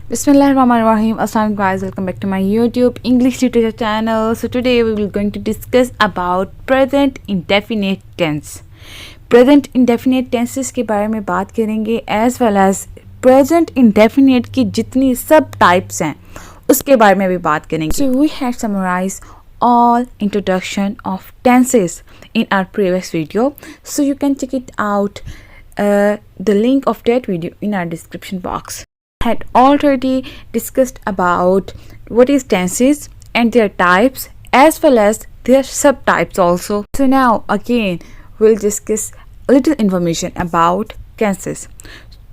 Bismillahirrahmanirrahim. Assalamualaikum guys, welcome back to my YouTube English literature channel. So today we will going to discuss about present indefinite tense. Present indefinite tenses के बारे में बात करेंगे as well as present indefinite की जितनी सब types हैं उसके बारे में भी बात करेंगे. So we had summarized all introduction of tenses in our previous video. So you can check it out. The link of that video in our description box. Had already discussed about what is tenses and their types as well as their subtypes also. So now again we'll discuss a little information about tenses.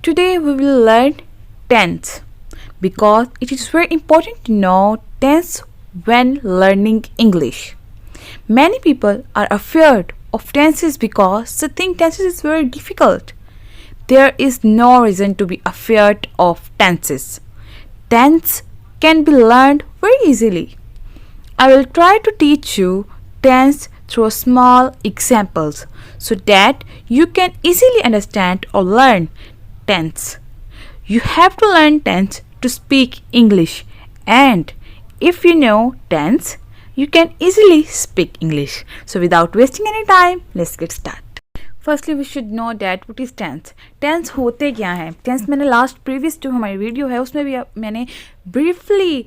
Today we will learn tense because it is very important to know tense when learning English. Many people are afraid of tenses because they think tenses is very difficult. There is no reason to be afraid of tenses. Tense can be learned very easily. I will try to teach you tense through small examples so that you can easily understand or learn tense. You have to learn tense to speak English, and if you know tense, you can easily speak English. So without wasting any time, let's get started. Firstly we should know that what is tense. Tense होते क्या हैं? Tense मैंने last previous जो हमारी video है उसमें भी मैंने ब्रीफली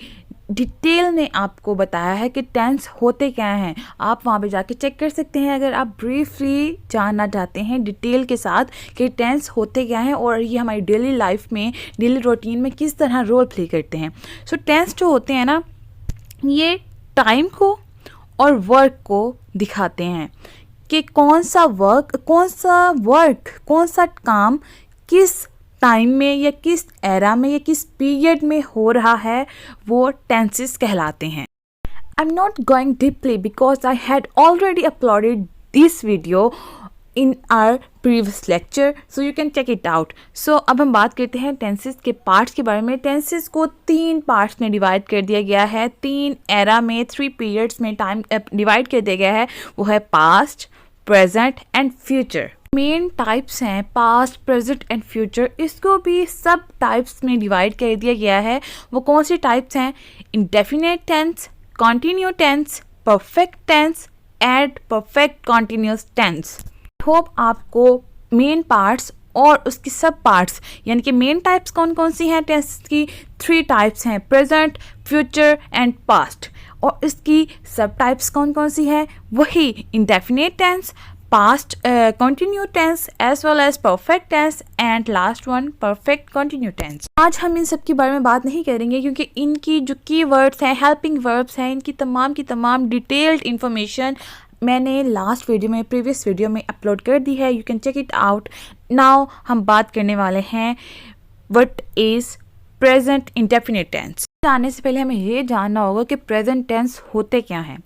डिटेल में आपको बताया है कि टेंस होते क्या हैं. आप वहाँ पे जाके चेक कर सकते हैं अगर आप ब्रीफली जानना चाहते हैं डिटेल के साथ कि टेंस होते क्या हैं और ये हमारी डेली लाइफ में डेली रूटीन में किस तरह रोल प्ले करते हैं. सो टेंस जो होते हैं ना ये टाइम को और वर्क को दिखाते हैं कि कौन सा काम किस टाइम में या किस एरा में या किस पीरियड में हो रहा है वो टेंसेस कहलाते हैं. I am not going deeply because I had already uploaded this video in our previous lecture so you can check it out. So अब हम बात करते हैं टेंसेस के पार्ट्स के बारे में. टेंसेस को 3 पार्ट्स में डिवाइड कर दिया गया है. 3 एरा में 3 पीरियड्स में टाइम डिवाइड कर दिया गया है. वो है past, present and future. Main types हैं पास्ट, प्रेजेंट एंड फ्यूचर. इसको भी सब टाइप्स में डिवाइड कर दिया गया है. वो कौन सी टाइप्स हैं? Indefinite tense, continue tense, perfect tense and perfect continuous tense. Hope आपको मेन पार्ट्स और उसकी सब पार्ट्स यानी कि मेन टाइप्स कौन कौन सी हैं टेंस की? 3 टाइप्स हैं, प्रेजेंट, फ्यूचर एंड पास्ट. और इसकी सब टाइप्स कौन कौन सी हैं? वही indefinite tense, past continue tense as well as perfect tense and last one perfect continue tense. आज हम इन सब के बारे में बात नहीं करेंगे क्योंकि इनकी जो कीवर्ड्स हैं, हेल्पिंग वर्ब्स हैं, इनकी तमाम डिटेल्ड इन्फॉर्मेशन मैंने लास्ट वीडियो में प्रीवियस वीडियो में अपलोड कर दी है. You can check it out. Now हम बात करने वाले हैं what is present indefinite tense. जानने से पहले हमें ये जानना होगा कि प्रेजेंट टेंस होते क्या हैं.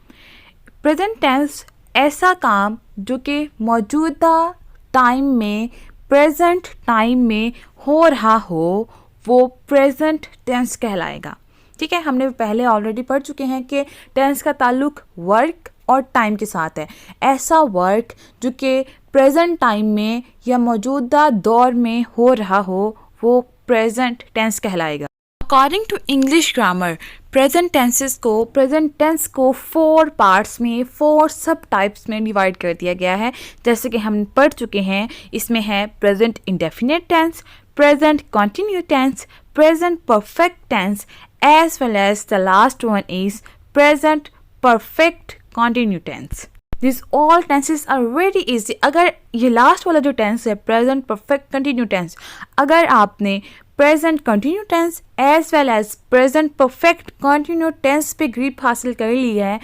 प्रेजेंट टेंस ऐसा काम जो कि मौजूदा टाइम में प्रेजेंट टाइम में हो रहा हो वो प्रेजेंट टेंस कहलाएगा. ठीक है, हमने पहले ऑलरेडी पढ़ चुके हैं कि टेंस का ताल्लुक वर्क और टाइम के साथ है. ऐसा वर्क जो कि प्रेजेंट टाइम में या मौजूदा दौर में हो रहा हो वो प्रेजेंट टेंस कहलाएगा. According to English grammar present tense को 4 पार्ट्स में 4 सब टाइप्स में डिवाइड कर दिया गया है. जैसे कि हम पढ़ चुके हैं. इसमें है present indefinite tense, present continue tense, present perfect tense as well as the last one is present perfect continue tense. This all tenses are very easy. अगर ये लास्ट वाला जो टेंस है प्रेजेंट परफेक्ट कंटिन्यू टेंस, अगर आपने present continue tense as well as present perfect continue tense पे grip हासिल कर ली है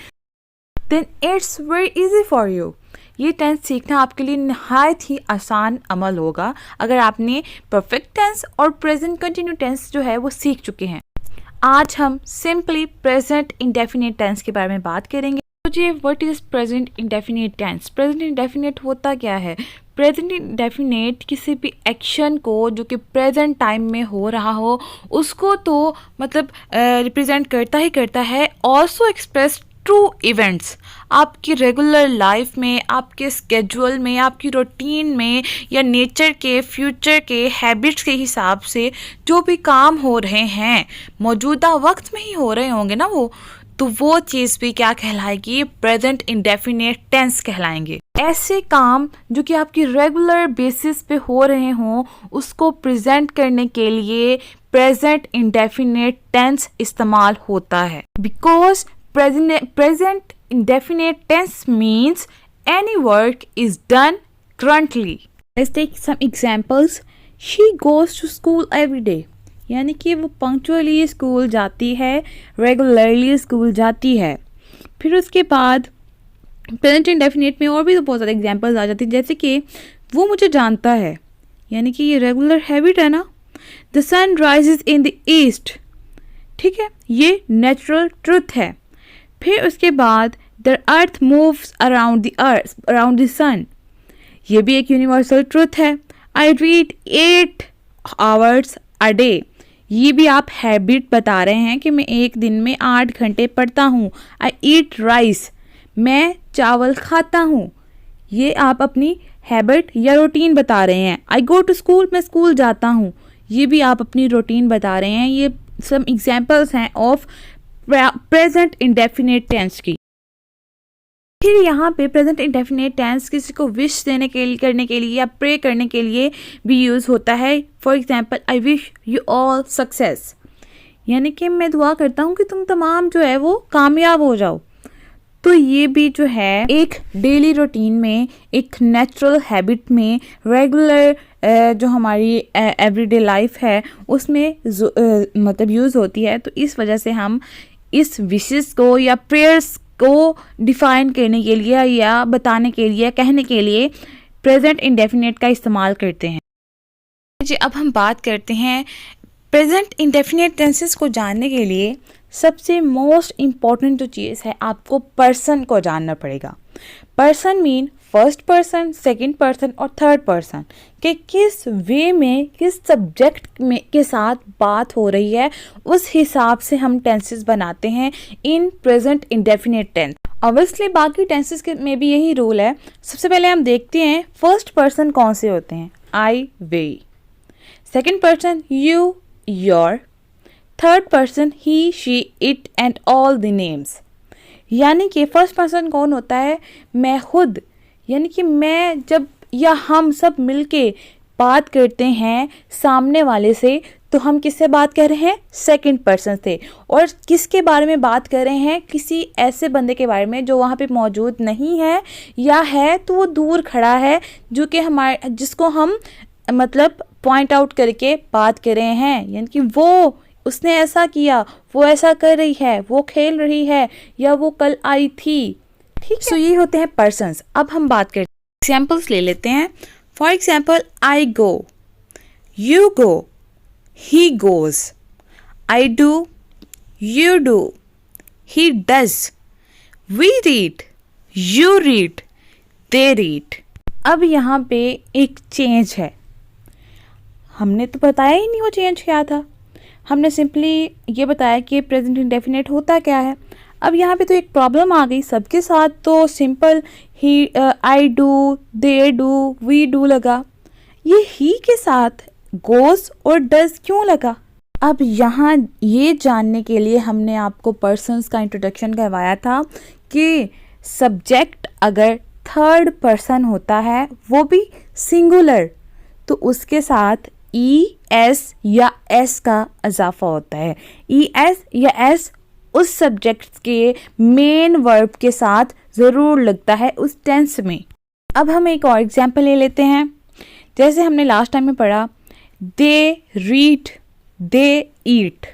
then it's very easy for you. ये टेंस सीखना आपके लिए नहायत ही आसान अमल होगा अगर आपने परफेक्ट टेंस और प्रेजेंट कंटिन्यू टेंस जो है वो सीख चुके हैं. आज हम सिंपली प्रेजेंट इंडेफिनिट टेंस के बारे में बात करेंगे. जी what is present indefinite tense. Present indefinite होता क्या है? प्रेजेंट इंडेफिनिट किसी भी एक्शन को जो कि प्रेजेंट टाइम में हो रहा हो उसको तो मतलब रिप्रेजेंट करता ही करता है. ऑल्सो एक्सप्रेस ट्रू इवेंट्स आपकी रेगुलर लाइफ में, आपके स्केड्यूल में, आपकी रूटीन में या नेचर के, फ्यूचर के, हैबिट्स के हिसाब से जो भी काम हो रहे हैं मौजूदा वक्त में ही हो रहे होंगे ना तो वो चीज़ भी क्या कहलाएगी? प्रेजेंट इंडेफिनिट टेंस कहलाएंगे। ऐसे काम जो कि आपकी रेगुलर बेसिस पे हो रहे हों उसको प्रेजेंट करने के लिए प्रेजेंट इंडेफिनिट टेंस इस्तेमाल होता है। Because present indefinite tense means any work is done currently. Let's take some examples. She goes to school every day. यानी कि वो पंक्चुअली स्कूल जाती है, रेगुलरली स्कूल जाती है। फिर उसके बाद प्रेजेंट इंडेफिनिट में और भी तो बहुत सारे एग्जाम्पल्स आ जाती हैं, जैसे कि वो मुझे जानता है, यानी कि ये रेगुलर हैबिट है ना। The sun rises in the east, ठीक है, ये नेचुरल ट्रुथ है। फिर उसके बाद the earth moves around the sun, ये भी एक यूनिवर्सल ट्रुथ है। I read 8 hours a day, ये भी आप हैबिट बता रहे हैं कि मैं एक दिन में 8 घंटे पढ़ता हूँ। आई ईट राइस, मैं चावल खाता हूँ, ये आप अपनी हैबिट या रूटीन बता रहे हैं। आई गो टू स्कूल, मैं स्कूल जाता हूँ, ये भी आप अपनी रूटीन बता रहे हैं। ये सम एग्जाम्पल्स हैं ऑफ प्रेजेंट इंडेफिनिट टेंस की। फिर यहाँ पे प्रेजेंट इंडेफिनिट टेंस किसी को विश देने के लिए, करने के लिए या प्रे करने के लिए भी यूज़ होता है। For example, I wish you all success, यानी कि मैं दुआ करता हूँ कि तुम तमाम जो है वो कामयाब हो जाओ। तो ये भी जो है एक डेली रूटीन में, एक नेचुरल हैबिट में, रेगुलर जो हमारी एवरीडे लाइफ है उसमें मतलब यूज़ होती है। तो इस वजह से हम इस विशेस को या प्रेयर्स को डिफाइन करने के लिए या बताने के लिए, कहने के लिए प्रेजेंट इंडेफिनिट का इस्तेमाल करते हैं। जी, अब हम बात करते हैं प्रेजेंट इंडेफिनिट टेंसेस को जानने के लिए सबसे मोस्ट इम्पॉर्टेंट जो चीज़ है, आपको पर्सन को जानना पड़ेगा। Person mean first person, second person और थर्ड पर्सन, कि किस वे में, किस सब्जेक्ट में के साथ बात हो रही है, उस हिसाब से हम टेंसेस बनाते हैं in present indefinite tense. Obviously बाकी टेंसेस के में भी यही रूल है। सबसे पहले हम देखते हैं फर्स्ट पर्सन कौन से होते हैं। I, we. Second person you, your. Third person he, she, it and all the names. यानी कि फर्स्ट पर्सन कौन होता है? मैं खुद, यानी कि मैं जब या हम सब मिलके बात करते हैं सामने वाले से, तो हम किससे बात कर रहे हैं? सेकंड पर्सन से। और किसके बारे में बात कर रहे हैं? किसी ऐसे बंदे के बारे में जो वहाँ पे मौजूद नहीं है, या है तो वो दूर खड़ा है, जो कि हमारे, जिसको हम मतलब पॉइंट आउट करके बात कर रहे हैं। यानी कि वो, उसने ऐसा किया, वो ऐसा कर रही है, वो खेल रही है, या वो कल आई थी। ठीक है, सो ये होते हैं पर्सन्स। अब हम बात करते हैं, एग्जाम्पल्स ले लेते हैं। For example, I go, you go, he goes, I do, you do, he does, we read, you read, they read. अब यहाँ पे एक चेंज है, हमने तो बताया ही नहीं वो चेंज क्या था। हमने सिंपली ये बताया कि प्रेजेंट इंडेफिनिट होता क्या है। अब यहाँ पे तो एक प्रॉब्लम आ गई, सबके साथ तो सिंपल ही, I do, they do, we do लगा, ये ही के साथ गोज और डज क्यों लगा? अब यहाँ ये जानने के लिए हमने आपको पर्सन्स का इंट्रोडक्शन करवाया था कि सब्जेक्ट अगर थर्ड पर्सन होता है, वो भी सिंगुलर, तो उसके साथ ई, एस या एस का इजाफा होता है। ई, एस या एस उस सब्जेक्ट के मेन वर्ब के साथ ज़रूर लगता है उस टेंस में। अब हम एक और एग्जाम्पल ले लेते हैं। जैसे हमने लास्ट टाइम में पढ़ा, दे रीड, दे ईट।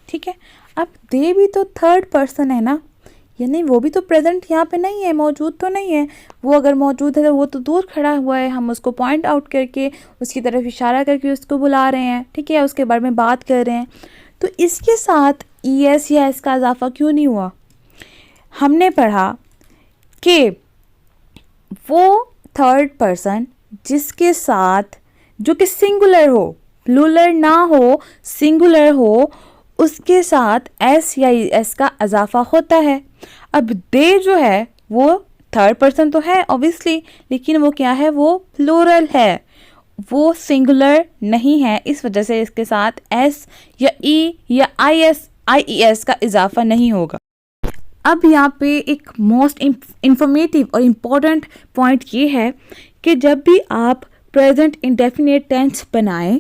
ठीक है, अब दे भी तो थर्ड पर्सन है ना, यानी वो भी तो प्रेजेंट यहाँ पे नहीं है, मौजूद तो नहीं है। वो अगर मौजूद है तो वो तो दूर खड़ा हुआ है, हम उसको पॉइंट आउट करके, उसकी तरफ इशारा करके उसको बुला रहे हैं। ठीक है, उसके बारे में बात कर रहे हैं। तो इसके साथ ई, एस या एस का इजाफा क्यों नहीं हुआ? हमने पढ़ा कि वो थर्ड पर्सन जिसके साथ, जो कि सिंगुलर हो, प्लूरल ना हो, सिंगुलर हो, उसके साथ एस या एस का इजाफा होता है। अब दे जो है वो थर्ड पर्सन तो है ऑब्वियसली, लेकिन वो क्या है, वो प्लूरल है, वो सिंगुलर नहीं है, इस वजह से इसके साथ एस या ई या आई ई एस का इजाफा नहीं होगा। अब यहाँ पे एक मोस्ट इंफॉर्मेटिव और इम्पॉर्टेंट पॉइंट ये है कि जब भी आप प्रेजेंट इंडेफिनिट टेंस बनाएं,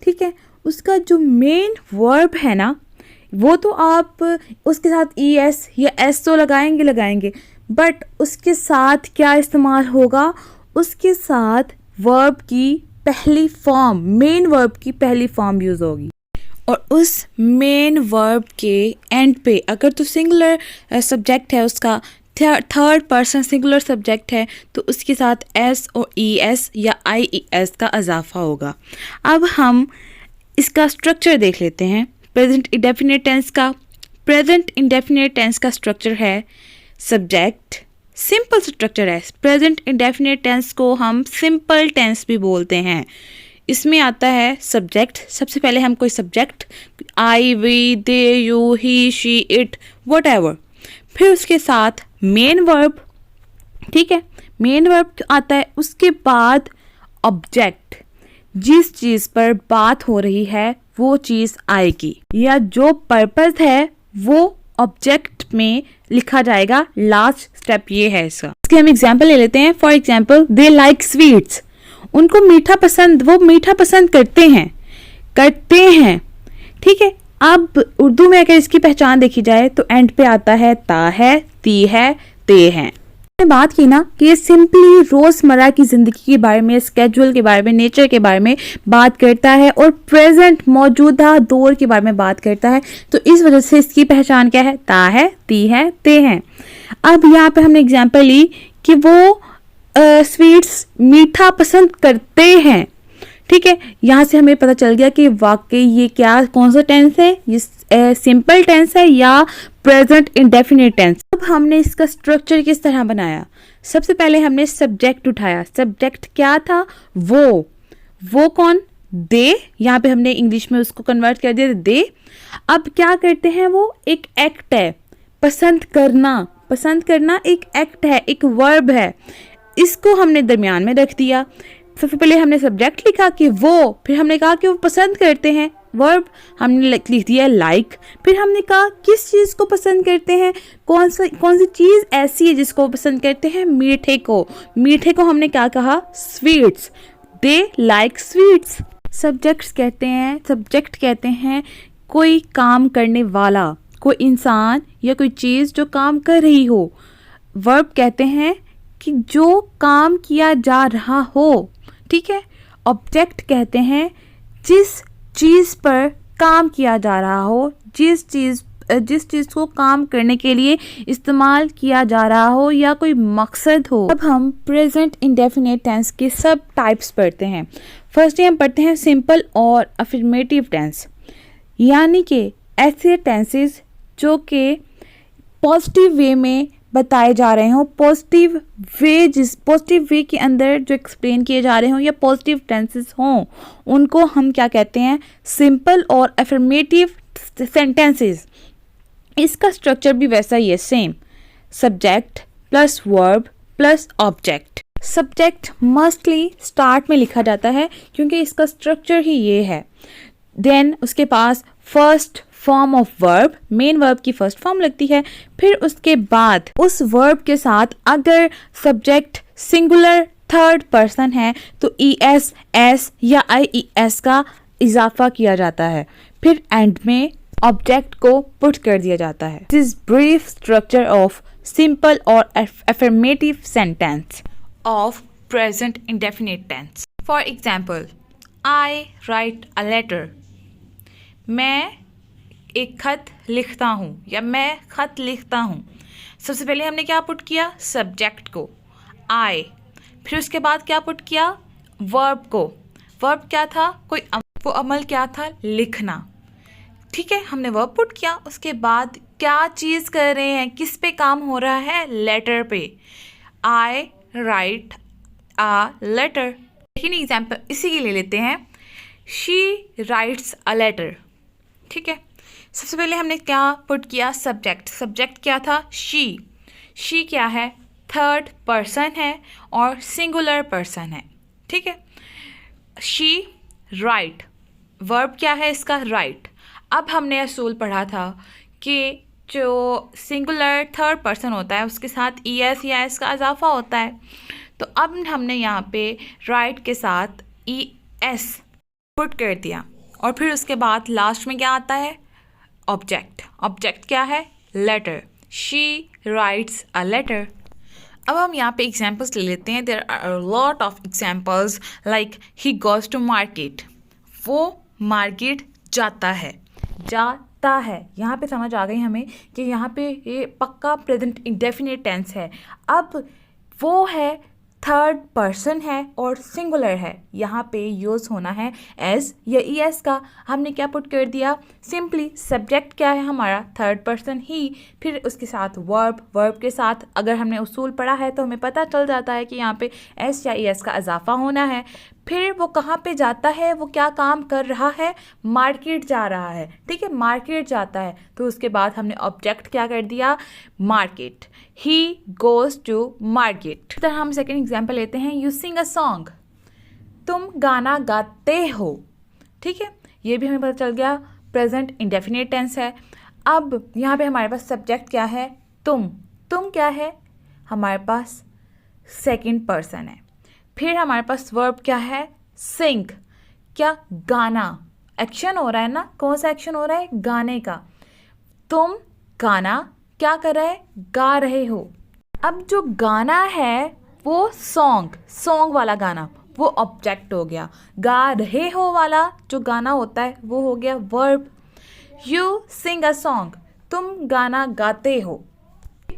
ठीक है, उसका जो मेन वर्ब है ना, वो तो आप उसके साथ ई एस या एस तो लगाएंगे, बट उसके साथ क्या इस्तेमाल होगा, उसके साथ वर्ब की पहली फॉर्म, मेन वर्ब की पहली फॉर्म यूज़ होगी। और उस मेन वर्ब के एंड पे अगर तो सिंगुलर सब्जेक्ट है, उसका थर्ड पर्सन सिंगुलर सब्जेक्ट है, तो उसके साथ एस और ई एस या आई ई एस का इजाफा होगा। अब हम इसका स्ट्रक्चर देख लेते हैं प्रेजेंट इंडेफिनिट टेंस का। प्रेजेंट इंडेफिनिट टेंस का स्ट्रक्चर है सब्जेक्ट, सिंपल स्ट्रक्चर है। प्रेजेंट इंडेफिनिट टेंस को हम सिंपल टेंस भी बोलते हैं। इसमें आता है सब्जेक्ट, सबसे पहले हम कोई subject, I we they you he she it whatever, फिर उसके साथ मेन वर्ब, ठीक है, मेन वर्ब आता है, उसके बाद ऑब्जेक्ट, जिस चीज़ पर बात हो रही है वो चीज़ आएगी, या जो पर्पस है वो ऑब्जेक्ट में लिखा जाएगा। लास्ट स्टेप ये है इसका। इसके हम एग्जाम्पल ले लेते हैं। For example, they like sweets, उनको मीठा पसंद, वो मीठा पसंद करते हैं, ठीक है। अब उर्दू में अगर इसकी पहचान देखी जाए तो एंड पे आता है ता है, ती है, ते हैं। मैंने बात की ना कि ये सिंपली रोजमर्रा की जिंदगी के बारे में, स्केड्यूल के बारे में, नेचर के बारे में बात करता है और प्रेजेंट मौजूदा दौर के बारे में बात करता है, तो इस वजह से इसकी पहचान क्या है, ता है, ती है, ते हैं। अब यहाँ पे हमने एग्जाम्पल ली कि वो स्वीट्स मीठा पसंद करते हैं, ठीक है। यहाँ से हमें पता चल गया कि वाकई ये क्या, कौन सा टेंस है, ये सिंपल टेंस है या प्रेजेंट इंडेफिनिट टेंस। अब हमने इसका स्ट्रक्चर किस तरह बनाया। सबसे पहले हमने सब्जेक्ट उठाया। सब्जेक्ट क्या था, वो कौन, दे, यहाँ पे हमने इंग्लिश में उसको कन्वर्ट कर दिया दे। अब क्या करते हैं, वो एक एक्ट है, पसंद करना एक एक्ट है, एक वर्ब है, इसको हमने दरमियान में रख दिया। सबसे पहले हमने सब्जेक्ट लिखा कि वो, फिर हमने कहा कि वो पसंद करते हैं, वर्ब हमने लिख दिया लाइक, फिर हमने कहा किस चीज़ को पसंद करते हैं, कौन सी चीज़ ऐसी है जिसको पसंद करते हैं, मीठे को हमने क्या कहा, sweets, they like sweets. Subject कहते हैं कोई काम करने वाला, कोई इंसान या कोई चीज़ जो काम कर रही हो। वर्ब कहते हैं कि जो काम किया जा रहा हो, ठीक है। ऑब्जेक्ट कहते हैं जिस चीज़ पर काम किया जा रहा हो, जिस चीज़ को काम करने के लिए इस्तेमाल किया जा रहा हो या कोई मकसद हो। अब हम प्रेजेंट इंडेफिनिट टेंस के सब टाइप्स पढ़ते हैं। फर्स्टली हम पढ़ते हैं सिंपल और अफर्मेटिव टेंस, यानी कि ऐसे टेंसेस जो कि पॉजिटिव वे में बताए जा रहे हों, पॉजिटिव वे के अंदर जो एक्सप्लेन किए जा रहे हों या पॉजिटिव टेंसेस हों, उनको हम क्या कहते हैं, सिंपल और अफर्मेटिव सेंटेंसेस। इसका स्ट्रक्चर भी वैसा ही है, same, subject plus verb plus object. Subject mostly start में लिखा जाता है क्योंकि इसका स्ट्रक्चर ही ये है। देन उसके पास first form of verb, main verb की फर्स्ट फॉर्म लगती है, फिर उसके बाद उस वर्ब के साथ अगर सब्जेक्ट सिंगुलर थर्ड पर्सन है तो ई एस, एस या आई ई एस का इजाफा किया जाता है, फिर एंड में ऑब्जेक्ट को पुट कर दिया जाता है। This brief structure of simple और affirmative sentence of present indefinite tense. For example, I write a letter, मैं एक खत लिखता हूँ या मैं खत लिखता हूँ। सबसे पहले हमने क्या पुट किया, सब्जेक्ट को आई, फिर उसके बाद क्या पुट किया, वर्ब को। वर्ब क्या था, वो अमल क्या था, लिखना, ठीक है। हमने वर्ब पुट किया, उसके बाद क्या चीज़ कर रहे हैं, किस पे काम हो रहा है, लेटर पे, आई राइट आ लेटर। लेकिन एग्जाम्पल इसी के ले लेते हैं, शी राइट्स अ लेटर, ठीक है, सबसे पहले हमने क्या पुट किया, सब्जेक्ट। सब्जेक्ट क्या था, शी क्या है, थर्ड पर्सन है और सिंगुलर पर्सन है। ठीक है, शी राइट, वर्ब क्या है इसका, राइट। अब हमने असूल पढ़ा था कि जो सिंगुलर थर्ड पर्सन होता है उसके साथ ES या S का इजाफा होता है, तो अब हमने यहाँ पे राइट के साथ ES पुट कर दिया और फिर उसके बाद लास्ट में क्या आता है, ऑब्जेक्ट। ऑब्जेक्ट क्या है, letter. She writes a letter. अब हम यहाँ पे एग्जाम्पल्स ले लेते हैं। There are lot of examples like he goes to market, वो मार्केट जाता है। यहाँ पे समझ आ गई हमें कि यहाँ पे ये पक्का प्रेजेंट इंडेफिनिट टेंस है। अब वो है, थर्ड पर्सन है और सिंगुलर है, यहाँ पे यूज़ होना है एज या ES का। हमने क्या पुट कर दिया, सिंपली सब्जेक्ट क्या है हमारा, थर्ड पर्सन ही, फिर उसके साथ वर्ब के साथ अगर हमने उसूल पढ़ा है तो हमें पता चल जाता है कि यहाँ पे S या ES का इजाफा होना है। फिर वो कहाँ पे जाता है, वो क्या काम कर रहा है, मार्केट जा रहा है। ठीक है, मार्केट जाता है, तो उसके बाद हमने ऑब्जेक्ट क्या कर दिया, market. He goes to market. तो हम सेकेंड एग्जाम्पल लेते हैं, यू सिंग अ सॉन्ग, तुम गाना गाते हो। ठीक है, ये भी हमें पता चल गया प्रेजेंट इंडेफिनिट टेंस है। अब यहाँ पे हमारे पास सब्जेक्ट क्या है, तुम क्या है, हमारे पास सेकंड पर्सन है। फिर हमारे पास वर्ब क्या है, सिंग, क्या, गाना। एक्शन हो रहा है ना, कौन सा एक्शन हो रहा है, गाने का। तुम गाना क्या कर रहे, गा रहे हो। अब जो गाना है वो सॉन्ग वाला गाना, वो ऑब्जेक्ट हो गया। गा रहे हो वाला जो गाना होता है वो हो गया verb. You sing a song, तुम गाना गाते हो।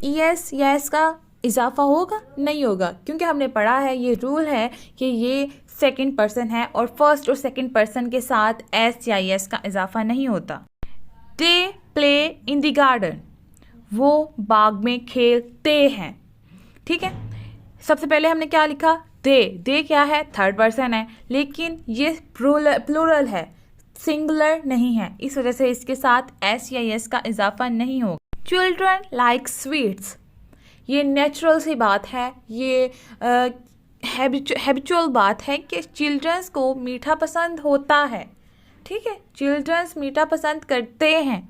ES या S का इजाफा होगा, नहीं होगा, क्योंकि हमने पढ़ा है, ये रूल है कि ये सेकंड पर्सन है और फर्स्ट और सेकंड पर्सन के साथ S या ES का इजाफा नहीं होता। They play in the garden, वो बाग में खेलते हैं। ठीक है, सबसे पहले हमने क्या लिखा, दे क्या है, थर्ड पर्सन है, लेकिन ये प्लूरल है, सिंगुलर नहीं है, इस वजह से इसके साथ S या S का इजाफा नहीं होगा। चिल्ड्रन लाइक स्वीट्स, ये नेचुरल सी बात है, ये हैबिचुअल बात है कि चिल्ड्रंस को मीठा पसंद होता है। ठीक है, चिल्ड्रंस मीठा पसंद करते हैं।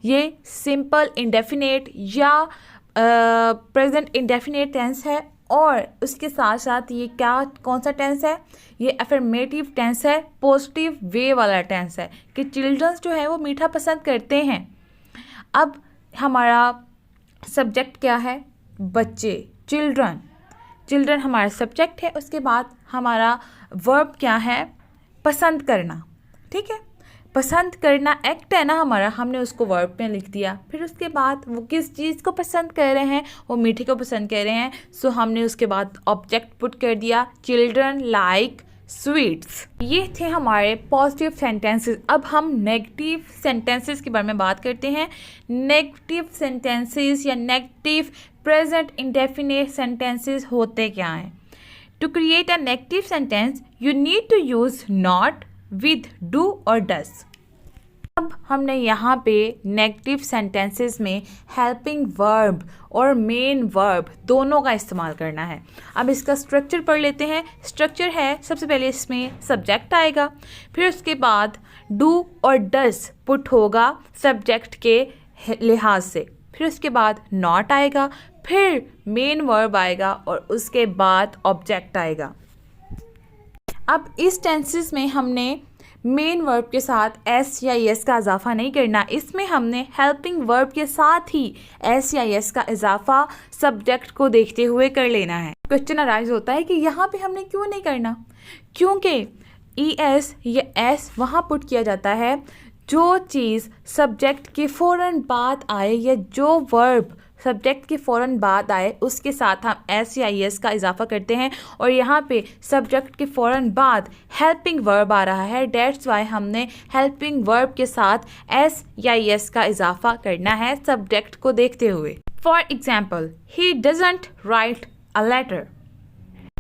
ये सिंपल इंडेफिनेट या प्रेजेंट इंडेफिनेट टेंस है और उसके साथ साथ ये क्या, कौन सा टेंस है, ये अफर्मेटिव टेंस है, पॉजिटिव वे वाला टेंस है कि चिल्ड्रंस जो है वो मीठा पसंद करते हैं। अब हमारा सब्जेक्ट क्या है, बच्चे, चिल्ड्रन हमारा सब्जेक्ट है। उसके बाद हमारा वर्ब क्या है, पसंद करना। ठीक है, पसंद करना एक्ट है ना हमारा, हमने उसको वर्ब में लिख दिया। फिर उसके बाद वो किस चीज़ को पसंद कर रहे हैं, वो मीठे को पसंद कर रहे हैं, सो हमने उसके बाद ऑब्जेक्ट पुट कर दिया, चिल्ड्रन लाइक स्वीट्स। ये थे हमारे पॉजिटिव सेंटेंसेस। अब हम नेगेटिव सेंटेंसेस के बारे में बात करते हैं। नेगेटिव सेंटेंसेस या नेगेटिव प्रेजेंट इंडेफिनिट सेंटेंसेस होते क्या हैं। To create a negative sentence you need to use not with do और डज। अब हमने यहाँ पे नेगेटिव सेंटेंसेस में हेल्पिंग वर्ब और मेन वर्ब दोनों का इस्तेमाल करना है। अब इसका स्ट्रक्चर पढ़ लेते हैं। स्ट्रक्चर है, सबसे पहले इसमें सब्जेक्ट आएगा, फिर उसके बाद डू और डज पुट होगा सब्जेक्ट के लिहाज से, फिर उसके बाद नॉट आएगा, फिर मेन वर्ब आएगा और उसके बाद ऑब्जेक्ट आएगा। अब इस टेंसेस में हमने मेन वर्ब के साथ S या S का इजाफा नहीं करना, इसमें हमने हेल्पिंग वर्ब के साथ ही S या S का इजाफा सब्जेक्ट को देखते हुए कर लेना है। क्वेश्चन अराइज होता है कि यहाँ पे हमने क्यों नहीं करना, क्योंकि ES या S वहाँ पुट किया जाता है जो चीज़ सब्जेक्ट के फ़ौरन बाद आए या जो वर्ब सब्जेक्ट के फ़ौरन बाद आए उसके साथ हम S या ES का इजाफा करते हैं, और यहाँ पे सब्जेक्ट के फ़ौरन बाद हेल्पिंग वर्ब आ रहा है, डेट्स वाई हमने हेल्पिंग वर्ब के साथ S या ES का इजाफा करना है सब्जेक्ट को देखते हुए। For example, he doesn't write a letter.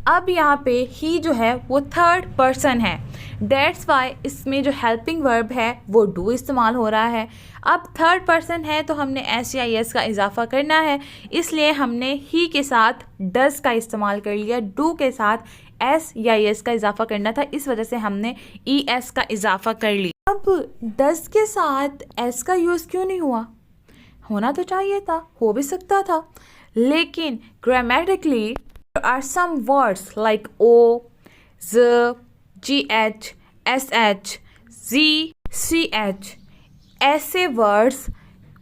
अब यहाँ पे ही जो है वो थर्ड पर्सन है, डेट्स वाई इसमें जो हेल्पिंग वर्ब है वो डू इस्तेमाल हो रहा है। अब थर्ड पर्सन है तो हमने एस या एस का इजाफा करना है, इसलिए हमने ही के साथ डज का इस्तेमाल कर लिया, डू के साथ एस या एस का इजाफा करना था, इस वजह से हमने ई एस का इजाफा कर लिया। अब डज के साथ एस का यूज़ क्यों नहीं हुआ? होना तो चाहिए था, हो भी सकता था, लेकिन grammatically there are some words like o, z, gh, sh, z, ch, ऐसे वर्ड्स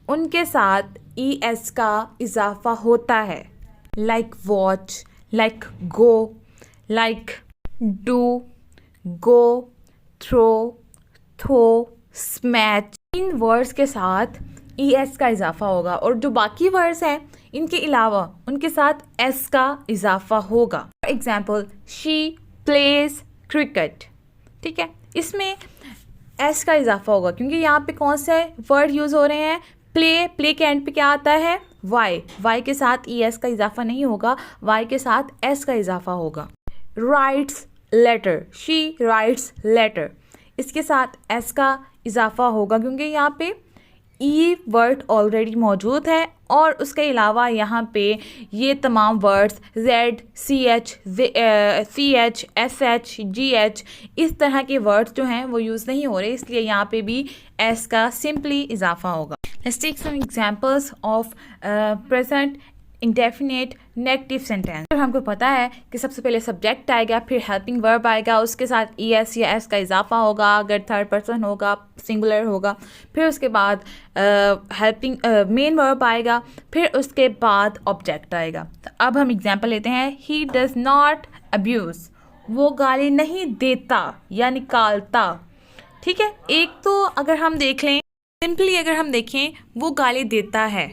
उनके साथ es का इजाफा होता है, like watch, like go, like do, go, throw, smash। In words के साथ es का इजाफा होगा और जो बाकी वर्ड्स हैं इनके अलावा उनके साथ s का इजाफा होगा। For example she plays cricket, ठीक है, इसमें s का इजाफा होगा क्योंकि यहाँ पे कौन से वर्ड यूज़ हो रहे हैं? प्ले के एंड पे क्या आता है? y के साथ es का इजाफा नहीं होगा, y के साथ s का इजाफा होगा। Writes letter, she writes letter, इसके साथ s का इजाफा होगा क्योंकि यहाँ पे ई वर्ड ऑलरेडी मौजूद है और उसके अलावा यहाँ पे ये तमाम words Z, C H, S H, G H, इस तरह के वर्ड्स जो हैं वो यूज़ नहीं हो रहे, इसलिए यहाँ पे भी एस का सिंपली इजाफा होगा। Let's take some examples of present indefinite negative sentence. हमको पता है कि सबसे पहले सब्जेक्ट आएगा, फिर हेल्पिंग वर्ब आएगा, उसके साथ ई एस या एस का इजाफा होगा, अगर थर्ड पर्सन होगा, सिंगुलर होगा, फिर उसके बाद हेल्पिंग मेन वर्ब आएगा, फिर उसके बाद ऑब्जेक्ट आएगा। तो अब हम एग्जांपल लेते हैं। ही डज नॉट अब्यूज़, वो गाली नहीं देता या निकालता, ठीक है। एक तो अगर हम देख लें सिंपली, अगर हम देखें वो गाली देता है,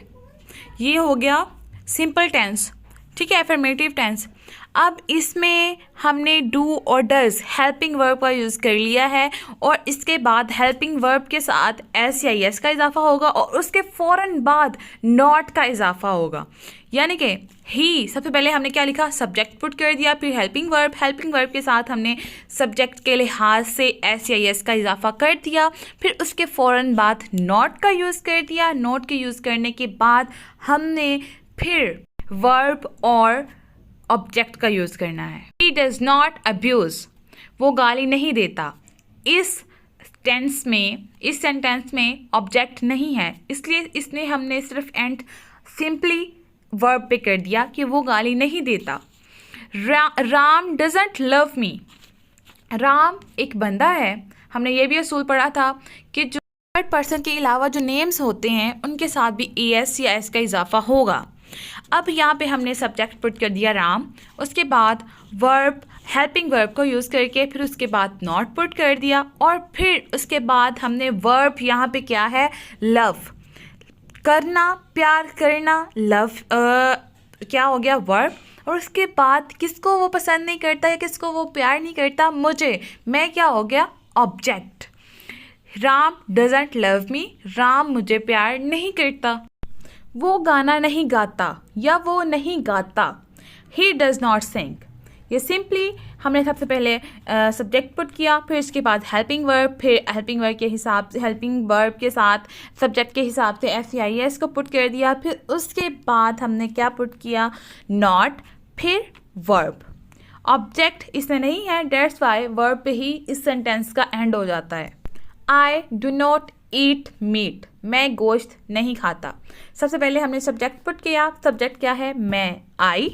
ये हो गया सिंपल टेंस, ठीक है, अफर्मेटिव टेंस। अब इसमें हमने डू और डज हेल्पिंग वर्ब का यूज़ कर लिया है और इसके बाद हेल्पिंग वर्ब के साथ एस या एस का इजाफा होगा और उसके फ़ौरन बाद नॉट का इजाफा होगा, यानी कि ही सबसे पहले हमने क्या लिखा? सब्जेक्ट पुट कर दिया, फिर हेल्पिंग वर्ब के साथ हमने सब्जेक्ट के लिहाज से एस या एस का इजाफा कर दिया, फिर उसके फ़ौरन बाद नॉट का यूज़ कर दिया। नॉट के यूज़ करने के बाद हमने फिर वर्ब और ऑब्जेक्ट का यूज़ करना है। ही डज नॉट अब्यूज़, वो गाली नहीं देता। इस सेंटेंस में ऑब्जेक्ट नहीं है, इसलिए इसने हमने सिर्फ एंड सिंपली वर्ब पे कर दिया कि वो गाली नहीं देता। Ram doesn't love me, Ram एक बंदा है। हमने ये भी असूल पढ़ा था कि जो थर्ड पर्सन के अलावा जो नेम्स होते हैं उनके साथ भी ए एस या एस का इजाफा होगा। अब यहाँ पे हमने सब्जेक्ट पुट कर दिया राम, उसके बाद वर्ब हेल्पिंग वर्ब को यूज़ करके फिर उसके बाद नॉट पुट कर दिया और फिर उसके बाद हमने वर्ब यहाँ पे क्या है? लव, करना, प्यार करना, लव क्या हो गया? वर्ब। और उसके बाद किसको वो पसंद नहीं करता या किसको वो प्यार नहीं करता? मुझे, मैं क्या हो गया? Object. Ram doesn't love me, Ram मुझे प्यार नहीं करता। वो गाना नहीं गाता या वो नहीं गाता, ही डज नॉट सिंग। ये सिंपली हमने सबसे पहले सब्जेक्ट पुट किया, फिर इसके बाद हेल्पिंग वर्ब, फिर हेल्पिंग वर्ब के हिसाब से हेल्पिंग वर्ब के साथ सब्जेक्ट के हिसाब से एस या एस को पुट कर दिया, फिर उसके बाद हमने क्या पुट किया? नॉट, फिर वर्ब। ऑब्जेक्ट इसमें नहीं है, डेट्स वाई वर्ब पे ही इस सेंटेंस का एंड हो जाता है। आई डू नॉट ईट मीट, मैं गोश्त नहीं खाता। सबसे पहले हमने सब्जेक्ट पुट किया, सब्जेक्ट क्या है? मैं, आई।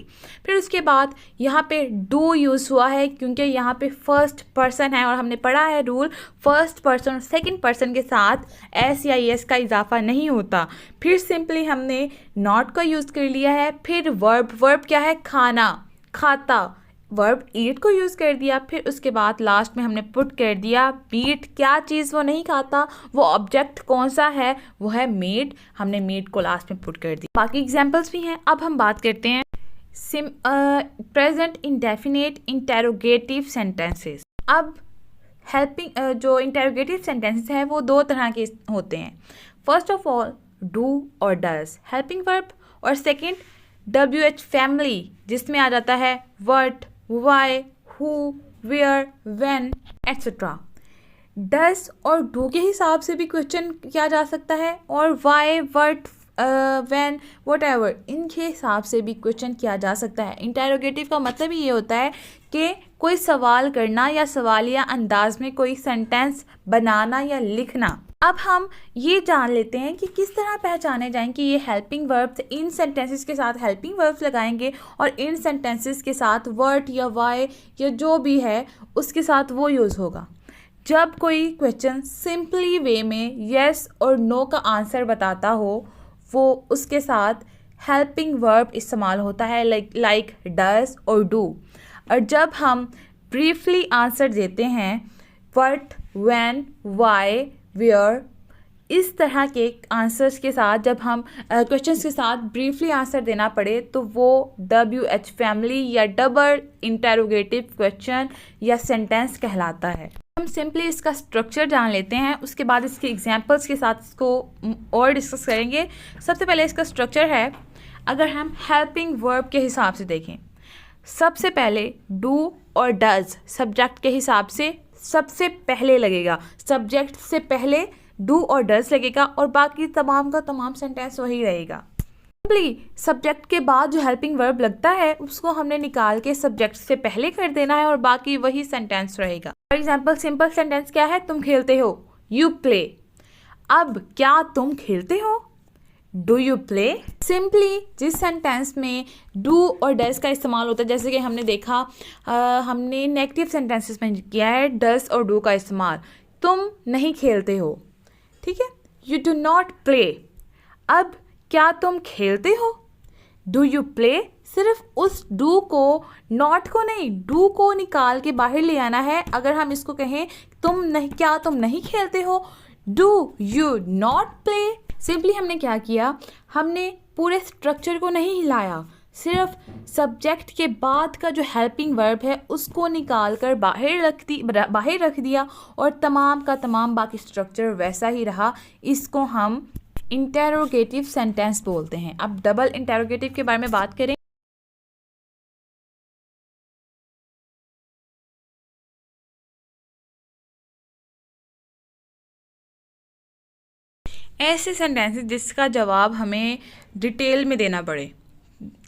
फिर उसके बाद यहाँ पे डू यूज़ हुआ है क्योंकि यहाँ पे फर्स्ट पर्सन है और हमने पढ़ा है रूल, फर्स्ट पर्सन और सेकंड पर्सन के साथ एस या एस का इजाफा नहीं होता। फिर सिंपली हमने नॉट का यूज़ कर लिया है। फिर वर्ब क्या है? खाना, खाता, वर्ब ईट को यूज़ कर दिया। फिर उसके बाद लास्ट में हमने पुट कर दिया मीट, क्या चीज़ वो नहीं खाता, वो ऑब्जेक्ट कौन सा है? वो है मीट, हमने मीट को लास्ट में पुट कर दिया। बाकी एग्जांपल्स भी हैं। अब हम बात करते हैं प्रेजेंट इंडेफिनिट इंटेरोगेटिव सेंटेंसेस। अब हेल्पिंग जो इंटेरोगेटिव सेंटेंसेस हैं वो दो तरह के होते हैं। फर्स्ट ऑफ ऑल डू और डज हेल्पिंग वर्ब, और सेकंड WH फैमिली जिसमें आ जाता है what, why, who, where, when, etcetera. Does और डू के हिसाब से भी क्वेश्चन किया जा सकता है और why, what, when, whatever, इनके हिसाब से भी क्वेश्चन किया जा सकता है। इंटेरोगेटिव का मतलब ही ये होता है कि कोई सवाल करना या सवालिया अंदाज में कोई सेंटेंस बनाना या लिखना। अब हम ये जान लेते हैं कि किस तरह पहचाने जाएं कि ये हेल्पिंग वर्ब्स, इन सेंटेंसेस के साथ हेल्पिंग वर्ब्स लगाएंगे और इन सेंटेंसेस के साथ वर्ड या वाई या जो भी है उसके साथ वो यूज़ होगा। जब कोई क्वेश्चन सिंपली वे में येस और नो का आंसर बताता हो, वो उसके साथ हेल्पिंग वर्ब इस्तेमाल होता है, लाइक डज और डू। और जब हम ब्रीफली आंसर देते हैं, व्हाट, व्हेन, व्हाई, वेयर, इस तरह के आंसर्स के साथ जब हम क्वेश्चंस के साथ ब्रीफली आंसर देना पड़े तो वो WH फैमिली या डबल इंटेरोगेटिव क्वेश्चन या सेंटेंस कहलाता है। हम सिंपली इसका स्ट्रक्चर जान लेते हैं, उसके बाद इसके एग्जांपल्स के साथ इसको और डिस्कस करेंगे। सबसे पहले इसका स्ट्रक्चर है, अगर हम हेल्पिंग वर्ब के हिसाब से देखें, सबसे पहले डू और डज सब्जेक्ट के हिसाब से सबसे पहले लगेगा, सब्जेक्ट से पहले डू और डज लगेगा और बाकी तमाम का तमाम सेंटेंस वही रहेगा। सिंपली सब्जेक्ट के बाद जो हेल्पिंग वर्ब लगता है उसको हमने निकाल के सब्जेक्ट से पहले कर देना है और बाकी वही सेंटेंस रहेगा। फॉर एग्जाम्पल सिंपल सेंटेंस क्या है, तुम खेलते हो, यू प्ले। अब क्या तुम खेलते हो, डू यू प्ले। सिंपली जिस सेंटेंस में डू और डज का इस्तेमाल होता है, जैसे कि हमने देखा हमने नेगेटिव सेंटेंसेस में किया है डज और डू का इस्तेमाल, तुम नहीं खेलते हो, ठीक है, यू डू नॉट प्ले। अब क्या तुम खेलते हो, डू यू प्ले। सिर्फ उस डू को, नॉट को नहीं, डू को निकाल के बाहर ले आना है। अगर हम इसको कहें तुम नहीं, क्या तुम नहीं खेलते हो, do you not play. Simply हमने क्या किया, हमने पूरे स्ट्रक्चर को नहीं हिलाया, सिर्फ सब्जेक्ट के बाद का जो हेल्पिंग वर्ब है उसको निकाल कर बाहर रख दिया और तमाम का तमाम बाकी स्ट्रक्चर वैसा ही रहा। इसको हम इंटेरोगेटिव सेंटेंस बोलते हैं। अब डबल इंटेरोगेटिव के बारे में बात करें। ऐसे सेंटेंसेस जिसका जवाब हमें डिटेल में देना पड़े,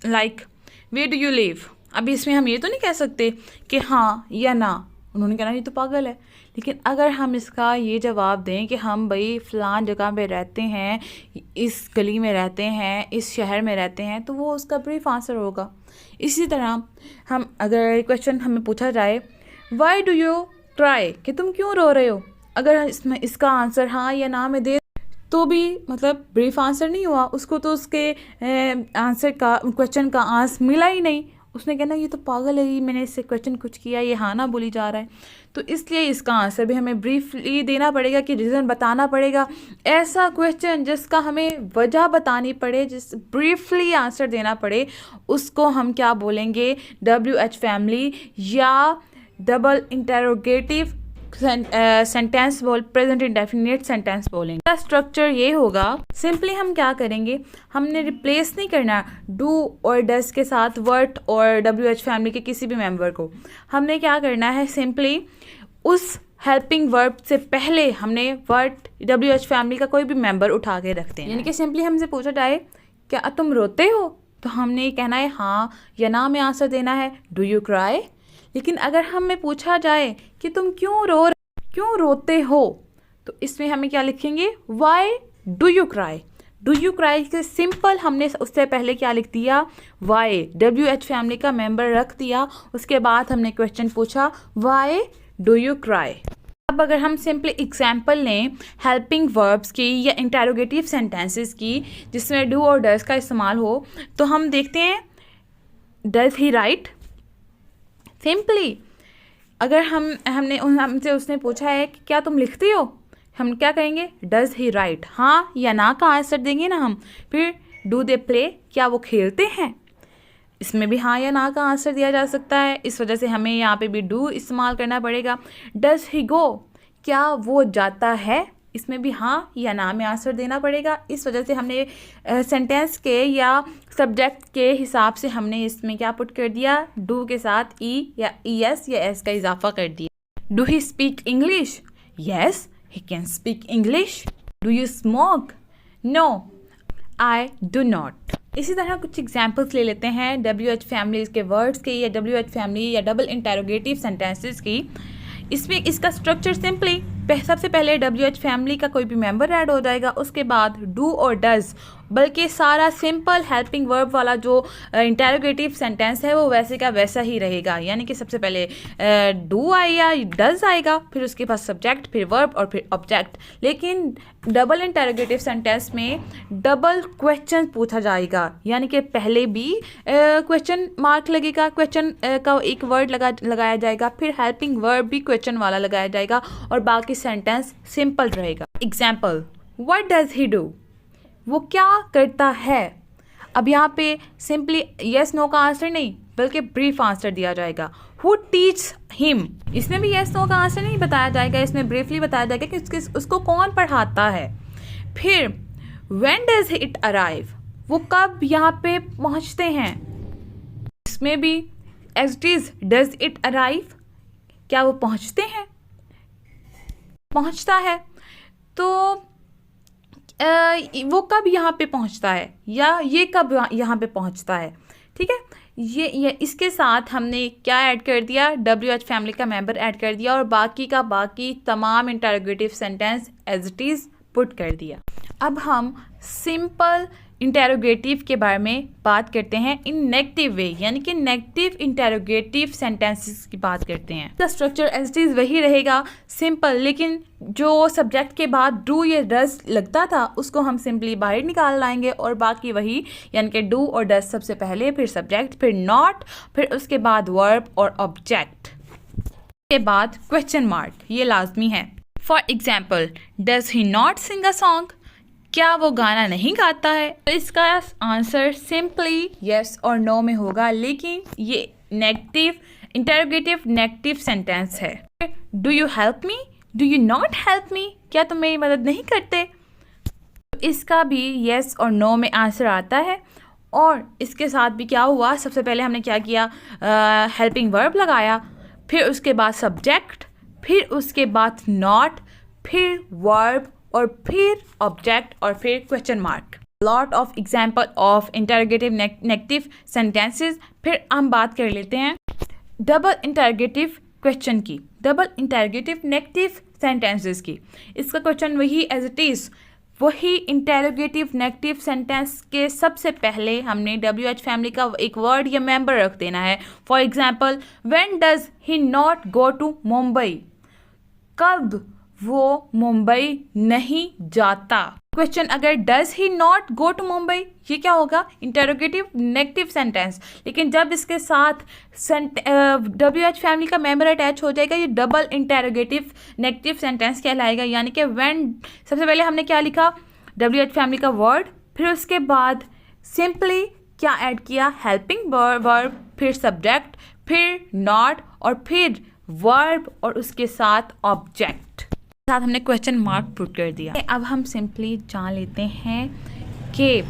like where do you live. अभी इसमें हम ये तो नहीं कह सकते कि हाँ या ना, उन्होंने कहना ये तो पागल है। लेकिन अगर हम इसका ये जवाब दें कि हम भाई फ़लान जगह पे रहते हैं, इस गली में रहते हैं, इस शहर में रहते हैं, तो वो उसका ब्रीफ आंसर होगा। इसी तरह हम अगर क्वेश्चन हमें पूछा जाए वाई डू यू क्राई, कि तुम क्यों रो रहे हो, अगर इसमें इसका आंसर हाँ या ना में दे तो भी मतलब ब्रीफ आंसर नहीं हुआ, उसको तो उसके आंसर का, क्वेश्चन का आंसर मिला ही नहीं। उसने कहना ये तो पागल है, ये मैंने इससे क्वेश्चन कुछ किया, ये हाँ ना बोली जा रहा है। तो इसलिए इसका आंसर भी हमें ब्रीफली देना पड़ेगा कि रीज़न बताना पड़ेगा। ऐसा क्वेश्चन जिसका हमें वजह बतानी पड़े, जिस ब्रीफली आंसर देना पड़े, उसको हम क्या बोलेंगे, WH फैमिली या डबल इंटेरोगेटिव सेंटेंस बोल, प्रेजेंट इंडेफिनिट सेंटेंस बोलेंगे। इसका स्ट्रक्चर ये होगा, सिंपली हम क्या करेंगे, हमने रिप्लेस नहीं करना डू और डस के साथ वर्ट और WH फैमिली के किसी भी मेंबर को। हमने क्या करना है, सिंपली उस हेल्पिंग वर्ब से पहले हमने वर्ट WH फैमिली का कोई भी मेंबर उठा के रखते हैं। यानी कि सिंपली हमसे पूछा जाए क्या तुम रोते हो, तो हमने ये कहना है हाँ या ना में आंसर देना है, डू यू क्राई। लेकिन अगर हमें पूछा जाए कि तुम क्यों रोते हो, तो इसमें हमें क्या लिखेंगे, why do you cry. Do you cry के सिंपल हमने उससे पहले क्या लिख दिया, वाई, WH फैमिली का मेंबर रख दिया। उसके बाद हमने क्वेश्चन पूछा वाई डू यू क्राई। अब अगर हम सिंपली एग्जाम्पल लें हेल्पिंग वर्ब्स की या इंटेरोगेटिव सेंटेंसेस की जिसमें डू और डज का इस्तेमाल हो, तो हम देखते हैं डज ही राइट। सिंपली अगर हमसे उसने पूछा है कि क्या तुम लिखती हो, हम क्या कहेंगे, डज ही राइट, हाँ या ना का आंसर देंगे ना हम। फिर डू दे प्ले, क्या वो खेलते हैं, इसमें भी हाँ या ना का आंसर दिया जा सकता है। इस वजह से हमें यहाँ पे भी डू इस्तेमाल करना पड़ेगा। डज ही गो, क्या वो जाता है, इसमें भी हाँ या ना में आंसर देना पड़ेगा। इस वजह से हमने सेंटेंस के या सब्जेक्ट के हिसाब से हमने इसमें क्या पुट कर दिया, डू के साथ ई या ईएस या एस का इजाफा कर दिया। Do he speak English? Yes, he can speak English. Do you smoke? No, I do not. इसी तरह कुछ एग्जाम्पल्स ले लेते हैं WH फैमिलीज के वर्ड्स की या WH फैमिली या डबल इंटेरोगेटिव सेंटेंसेस की। इसमें इसका स्ट्रक्चर सिंपली सबसे पहले WH फैमिली का कोई भी मेंबर ऐड हो जाएगा, उसके बाद डू और डज, बल्कि सारा सिंपल हेल्पिंग वर्ब वाला जो इंटेरोगेटिव सेंटेंस है वो वैसे का वैसा ही रहेगा। यानी कि सबसे पहले डू आएगा, डज आएगा, फिर उसके बाद सब्जेक्ट, फिर वर्ब और फिर ऑब्जेक्ट। लेकिन डबल इंटेरोगेटिव सेंटेंस में डबल क्वेश्चन पूछा जाएगा, यानी कि पहले भी क्वेश्चन मार्क लगेगा, क्वेश्चन का एक वर्ड लगाया जाएगा, फिर हेल्पिंग वर्ब भी क्वेश्चन वाला लगाया जाएगा और बाकी सेंटेंस सिंपल रहेगा। Example, what does he do? वो क्या करता है? अब यहाँ पे सिंपली यस नो का आंसर नहीं बल्कि ब्रीफ आंसर दिया जाएगा। Who teach him? इसमें भी यस नो का आंसर नहीं बताया जाएगा, इसमें ब्रीफली बताया जाएगा कि उसको कौन पढ़ाता है। फिर व्हेन डज इट अराइव? वो कब यहाँ पे पहुँचते हैं? इसमें भी as it is does it arrive, क्या वो पहुँचते हैं? पहुँचता है। तो वो कब यहाँ पे पहुँचता है या ये कब यहाँ पे पहुँचता है। ठीक है, ये इसके साथ हमने क्या ऐड कर दिया, WH फैमिली का मेंबर ऐड कर दिया और बाकी का बाकी तमाम interrogative sentence as it is put कर दिया। अब हम सिंपल इंटेरोगेटिव के बारे में बात करते हैं इन नेगेटिव वे, यानी कि नेगेटिव इंटेरोगेटिव सेंटेंसेस की बात करते हैं। इसका स्ट्रक्चर एज इट इज़ वही रहेगा, सिंपल, लेकिन जो सब्जेक्ट के बाद डू या डज लगता था उसको हम सिंपली बाहर निकाल लाएंगे और बाकी वही, यानी कि डू और डज सबसे पहले, फिर सब्जेक्ट, फिर नॉट, फिर उसके बाद वर्ब और ऑब्जेक्ट के बाद क्वेश्चन मार्क, ये लाजमी है। For example, does he not sing a song? क्या वो गाना नहीं गाता है? तो इसका आंसर सिंपली यस और नो में होगा, लेकिन ये नेगेटिव इंटेरोगेटिव नेगेटिव सेंटेंस है। Do you help me? Do you not help me? क्या तुम मेरी मदद नहीं करते? तो इसका भी यस और नो में आंसर आता है। और इसके साथ भी क्या हुआ, सबसे पहले हमने क्या किया, हेल्पिंग वर्ब लगाया, फिर उसके बाद सब्जेक्ट, फिर उसके बाद नॉट, फिर वर्ब और फिर ऑब्जेक्ट और फिर question mark. Lot of example of interrogative negative sentences. फिर हम बात कर लेते हैं डबल इंटेरोगेटिव क्वेश्चन की, डबल इंटेरोगेटिव नेगेटिव सेंटेंसेस की। इसका क्वेश्चन वही एज इट इज़, वही इंटेरोगेटिव नेगेटिव सेंटेंस के सबसे पहले हमने WH फैमिली का एक वर्ड या मेंबर रख देना है। For example, when does he not go to Mumbai? कब वो मुंबई नहीं जाता? क्वेश्चन अगर does he not go to Mumbai, ये क्या होगा, इंटेरोगेटिव नेगेटिव सेंटेंस, लेकिन जब इसके साथ WH फैमिली का मेंबर अटैच हो जाएगा ये डबल इंटेरोगेटिव नेगेटिव सेंटेंस कहलाएगा। यानी कि व्हेन, सबसे पहले हमने क्या लिखा, WH फैमिली का वर्ड, फिर उसके बाद सिंपली क्या ऐड किया, हेल्पिंग वर्ब, फिर सब्जेक्ट, फिर नॉट और फिर वर्ब और उसके साथ ऑब्जेक्ट, साथ हमने क्वेश्चन मार्क पुट कर दिया। अब हम सिंपली जान लेते हैं कि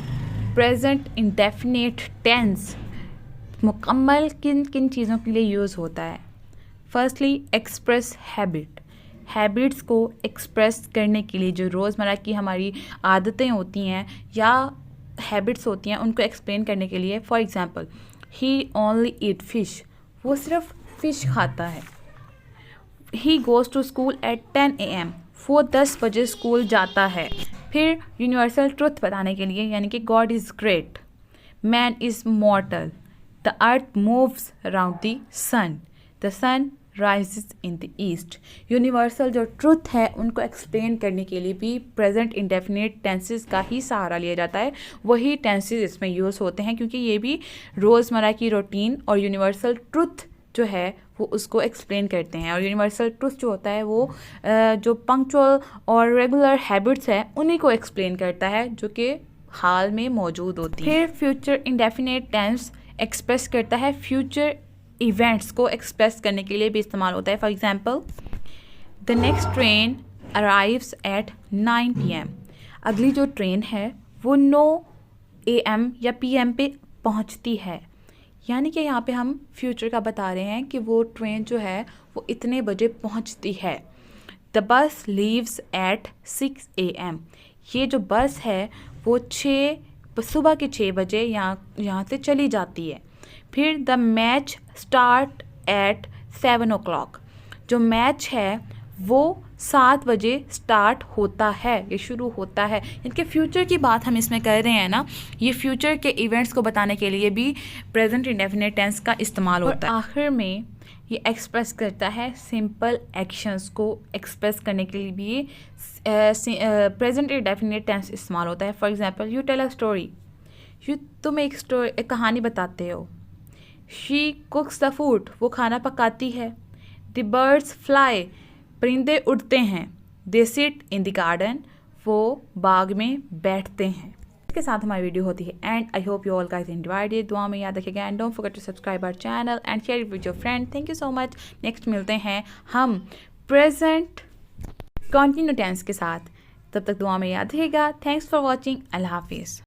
प्रेजेंट इंडेफिनिट टेंस मुकम्मल किन किन चीज़ों के लिए यूज़ होता है। फर्स्टली, एक्सप्रेस हैबिट, हैबिट्स को एक्सप्रेस करने के लिए जो रोज़मर्रा की हमारी आदतें होती हैं या हैबिट्स होती हैं उनको एक्सप्लेन करने के लिए। For example, he only eat fish, वो सिर्फ फ़िश खाता है। He goes to school at 10 AM, वो 10 बजे स्कूल जाता है। फिर यूनिवर्सल ट्रुथ बताने के लिए, यानी कि God is great, man is mortal, the earth moves around the sun rises in the east. Universal जो ट्रुथ है उनको एक्सप्लेन करने के लिए भी प्रेजेंट इंडेफिनिट टेंसेस का ही सहारा लिया जाता है। वही टेंसेस इसमें यूज़ होते हैं क्योंकि ये भी रोज़मर्रा की रूटीन और यूनिवर्सल ट्रुथ जो है वो उसको एक्सप्लेन करते हैं। और यूनिवर्सल ट्रुथ जो होता है वो जो पंक्चुअल और रेगुलर हैबिट्स हैं उन्हीं को एक्सप्लेन करता है जो कि हाल में मौजूद होती है। फिर फ्यूचर इंडेफिनिट टेंस एक्सप्रेस करता है, फ्यूचर इवेंट्स को एक्सप्रेस करने के लिए भी इस्तेमाल होता है। For example, the next train arrives at 9 PM. अगली जो ट्रेन है वो 9 AM या PM पे पहुंचती है। यानी कि यहाँ पे हम फ्यूचर का बता रहे हैं कि वो ट्रेन जो है वो इतने बजे पहुंचती है। The bus leaves eight 6 AM. ये जो बस है वो सुबह के 6 बजे यहाँ से चली जाती है। फिर the match start at 7 o'clock. जो मैच है वो 7 बजे स्टार्ट होता है, ये शुरू होता है। इनके फ्यूचर की बात हम इसमें कर रहे हैं ना, ये फ्यूचर के इवेंट्स को बताने के लिए भी प्रेजेंट इंडेफिनिट टेंस का इस्तेमाल होता है। आखिर में ये एक्सप्रेस करता है सिंपल एक्शंस को एक्सप्रेस करने के लिए भी प्रेजेंट इंडेफिनिट टेंस इस्तेमाल होता है। For example, you tell a story, तुम एक कहानी बताते हो। शी कुक्स द फूड, वो खाना पकाती है। द बर्ड्स फ्लाई, परिंदे उड़ते हैं। They sit in the garden, वो बाग में बैठते हैं। इसके साथ हमारी वीडियो होती है and I hope you all guys enjoyed it. दुआ में याद रखिएगा and don't forget to subscribe our channel and share it with your friend. Thank you so much. Next मिलते हैं हम प्रेजेंट कंटिन्यू टेंस के साथ। तब तक दुआ में याद रखिएगा। Thanks for watching. अल्लाह हाफिज़।